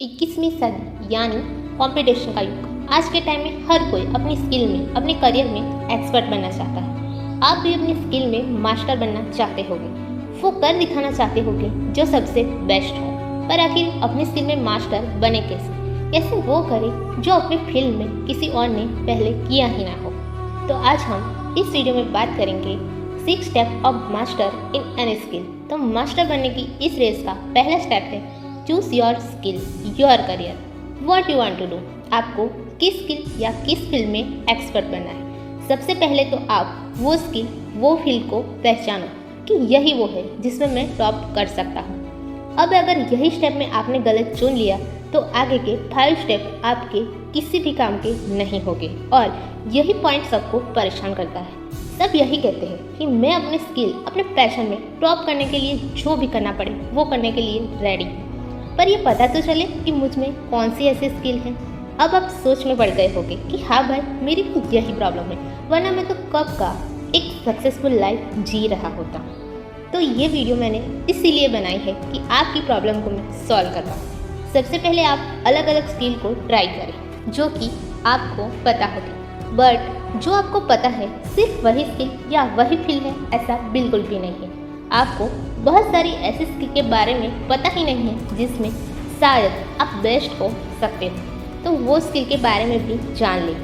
21वीं सदी यानी कंपटीशन का युग। आज के टाइम में हर कोई अपनी स्किल में, अपने करियर में एक्सपर्ट बनना चाहता है। आप भी अपनी स्किल में मास्टर बनना चाहते होंगे, वो कर दिखाना चाहते होंगे जो सबसे बेस्ट हो। पर आखिर अपनी स्किल में मास्टर बने कैसे वो करें जो अपने फील्ड में किसी और ने पहले किया ही ना हो। तो आज हम इस वीडियो में बात करेंगे 6 step of master in any skill. तो मास्टर बनने की इस रेस का पहला स्टेप है choose your skill, your career, what you want to do. आपको किस स्किल या किस फील्ड में एक्सपर्ट बनना है। सबसे पहले तो आप वो स्किल, वो फील्ड को पहचानो कि यही वो है जिसमें मैं टॉप कर सकता हूँ। अब अगर यही स्टेप में आपने गलत चुन लिया तो आगे के 5 स्टेप आपके किसी भी काम के नहीं होंगे। और यही पॉइंट सबको परेशान करता है। सब यही कहते हैं कि मैं अपने स्किल, अपने पैशन में टॉप करने के लिए जो भी करना पड़े वो करने के लिए रेडी। पर ये पता तो चले कि मुझ में कौन सी ऐसी स्किल है। अब आप सोच में पड़ गए होंगे कि हाँ भाई, मेरी भी यही प्रॉब्लम है, वरना मैं तो कब का एक सक्सेसफुल लाइफ जी रहा होता। तो ये वीडियो मैंने इसीलिए बनाई है कि आपकी प्रॉब्लम को मैं सॉल्व कर पाऊँ। सबसे पहले आप अलग अलग स्किल को ट्राई करें जो कि आपको पता होगी। बट जो आपको पता है सिर्फ वही स्किल या वही फील्ड है, ऐसा बिल्कुल भी नहीं है। आपको बहुत सारी ऐसी स्किल के बारे में पता ही नहीं है जिसमें शायद आप बेस्ट हो सकते हो। तो वो स्किल के बारे में भी जान लें।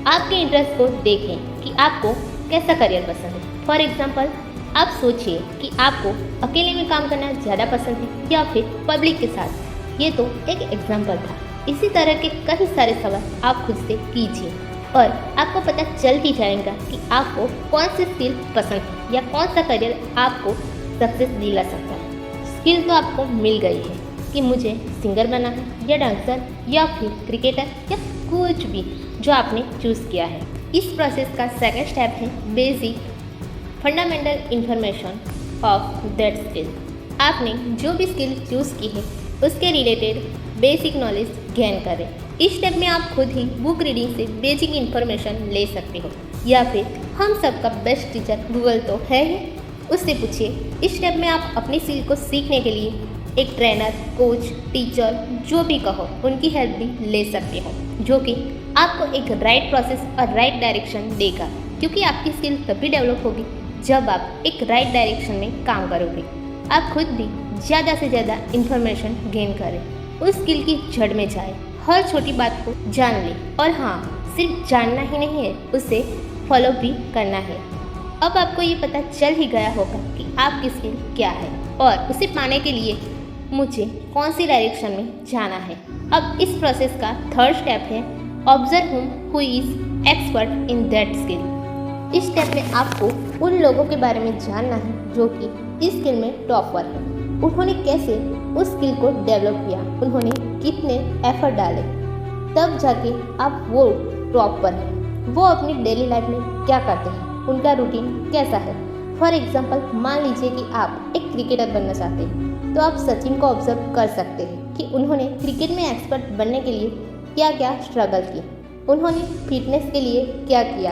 आपके इंटरेस्ट को देखें कि आपको कैसा करियर पसंद है। फॉर एग्जांपल, आप सोचिए कि आपको अकेले में काम करना ज़्यादा पसंद है या फिर पब्लिक के साथ। ये तो एक एग्जाम्पल था। इसी तरह के कई सारे सवाल आप खुद से कीजिए और आपको पता चल ही जाएगा कि आपको कौन सी स्किल पसंद है या कौन सा करियर आपको सक्सेस दिला सकता है। स्किल तो आपको मिल गई है कि मुझे सिंगर बनना है या डांसर या फिर क्रिकेटर या कुछ भी जो आपने चूज़ किया है। इस प्रोसेस का सेकंड स्टेप है basic fundamental information of that skill. आपने जो भी स्किल चूज़ की है उसके रिलेटेड बेसिक नॉलेज गेन करें। इस स्टेप में आप खुद ही बुक रीडिंग से बेसिक इन्फॉर्मेशन ले सकते हो या फिर हम सबका बेस्ट टीचर गूगल तो है ही, उससे पूछिए। इस स्टेप में आप अपनी स्किल को सीखने के लिए एक ट्रेनर, कोच, टीचर जो भी कहो उनकी हेल्प भी ले सकते हो, जो कि आपको एक राइट प्रोसेस और राइट डायरेक्शन देगा। क्योंकि आपकी स्किल तभी डेवलप होगी जब आप एक राइट डायरेक्शन में काम करोगे। आप खुद भी ज़्यादा से ज़्यादा इन्फॉर्मेशन गेन करें, उस स्किल की जड़ में जाए, हर छोटी बात को जान ले। और हाँ, सिर्फ जानना ही नहीं है, उसे फॉलो भी करना है। अब आपको ये पता चल ही गया होगा कि आपकी स्किल क्या है और उसे पाने के लिए मुझे कौन सी डायरेक्शन में जाना है। अब इस प्रोसेस का थर्ड स्टेप है observe who is expert in that skill. इस स्टेप में आपको उन लोगों के बारे में जानना है जो कि इस स्किल में टॉपर है। उन्होंने कैसे उस स्किल को डेवलप किया, उन्होंने कितने एफर्ट डाले, तब जाके आप वो टॉपर हैं। वो अपनी डेली लाइफ में क्या करते हैं, उनका रूटीन कैसा है। फॉर एग्जाम्पल, मान लीजिए कि आप एक क्रिकेटर बनना चाहते हैं तो आप सचिन को ऑब्जर्व कर सकते हैं कि उन्होंने क्रिकेट में एक्सपर्ट बनने के लिए क्या क्या स्ट्रगल की, उन्होंने फिटनेस के लिए क्या किया,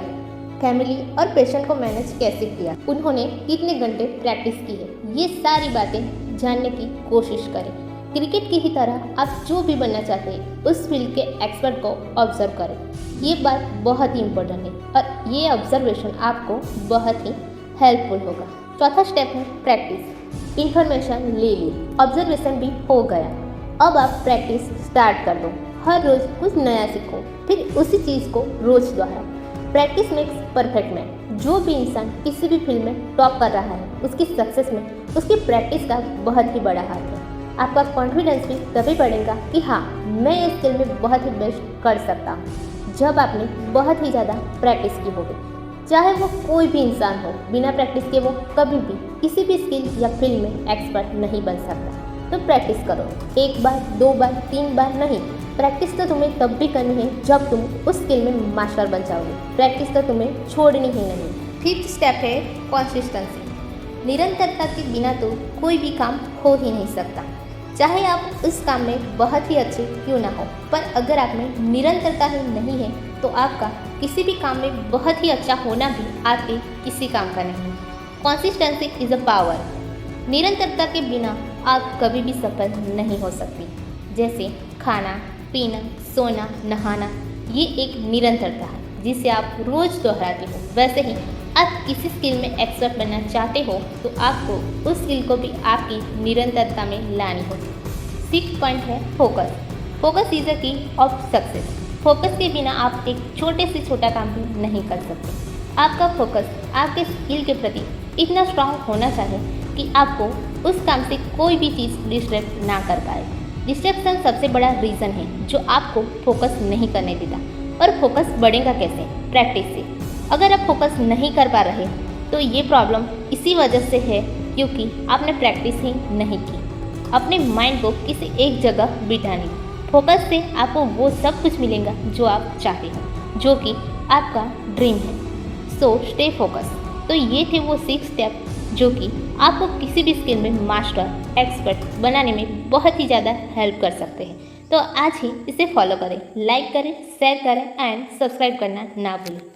फैमिली और पेशेंट को मैनेज कैसे किया, उन्होंने कितने घंटे प्रैक्टिस की है। ये सारी बातें जानने की कोशिश करें। क्रिकेट की ही तरह आप जो भी बनना चाहते हैं उस फील्ड के एक्सपर्ट को ऑब्जर्व करें। ये बात बहुत ही इम्पोर्टेंट है और ये ऑब्जर्वेशन आपको बहुत ही हेल्पफुल होगा। चौथा स्टेप है प्रैक्टिस। इन्फॉर्मेशन ले ली, ऑब्जर्वेशन भी हो गया, अब आप प्रैक्टिस स्टार्ट कर दो। हर रोज़ कुछ नया सीखो, फिर उसी चीज़ को रोज़ दोहराओ। Practice makes perfect man. जो भी इंसान किसी भी फील्ड में टॉप कर रहा है उसकी सक्सेस में उसकी प्रैक्टिस का बहुत ही बड़ा हाथ है। आपका कॉन्फिडेंस भी तभी बढ़ेगा कि हाँ, मैं इस स्किल में बहुत ही बेस्ट कर सकता हूँ जब आपने बहुत ही ज़्यादा प्रैक्टिस की होगी। चाहे वो कोई भी इंसान हो, बिना प्रैक्टिस के वो कभी भी किसी भी स्किल या फील्ड में एक्सपर्ट नहीं बन सकता। तो प्रैक्टिस करो, 1 बार, 2 बार, 3 बार नहीं। प्रैक्टिस तो तुम्हें तब भी करनी है जब तुम उस स्किल में मास्टर बन जाओगे। प्रैक्टिस तो तुम्हें छोड़नी ही नहीं। फिफ्थ स्टेप है कंसिस्टेंसी। निरंतरता के बिना तो कोई भी काम हो ही नहीं सकता। चाहे आप उस काम में बहुत ही अच्छे क्यों ना हो, पर अगर आप में निरंतरता ही नहीं है तो आपका किसी भी काम में बहुत ही अच्छा होना भी आपके किसी काम का नहीं। Consistency is a power. निरंतरता के बिना आप कभी भी सफल नहीं हो सकती। जैसे खाना, पीना, सोना, नहाना ये एक निरंतरता है जिसे आप रोज़ दोहराते हो। वैसे ही आप किसी स्किल में एक्सपर्ट बनना चाहते हो तो आपको उस स्किल को भी आपकी निरंतरता में लानी होगी। 6th पॉइंट है फोकस। फोकस इज अ की ऑफ सक्सेस। फोकस के बिना आप एक छोटे से छोटा काम भी नहीं कर सकते। आपका फोकस आपके स्किल के प्रति इतना स्ट्रांग होना चाहिए कि आपको उस काम से कोई भी चीज़ डिस्ट्रैक्ट ना कर पाए। डिस्ट्रैक्शन सबसे बड़ा रीज़न है जो आपको फोकस नहीं करने देता। और फोकस बढ़ेगा कैसे? प्रैक्टिस से। अगर आप फोकस नहीं कर पा रहे तो ये प्रॉब्लम इसी वजह से है क्योंकि आपने प्रैक्टिस ही नहीं की, अपने माइंड को किसी एक जगह बिठाने। फोकस से आपको वो सब कुछ मिलेगा जो आप चाहते हो, जो कि आपका ड्रीम है। So stay focus. तो ये थे वो 6 स्टेप जो कि आपको किसी भी स्किल में मास्टर, एक्सपर्ट बनाने में बहुत ही ज़्यादा हेल्प कर सकते हैं। तो आज ही इसे फॉलो करें, लाइक करें, शेयर करें एंड सब्सक्राइब करना ना भूलें।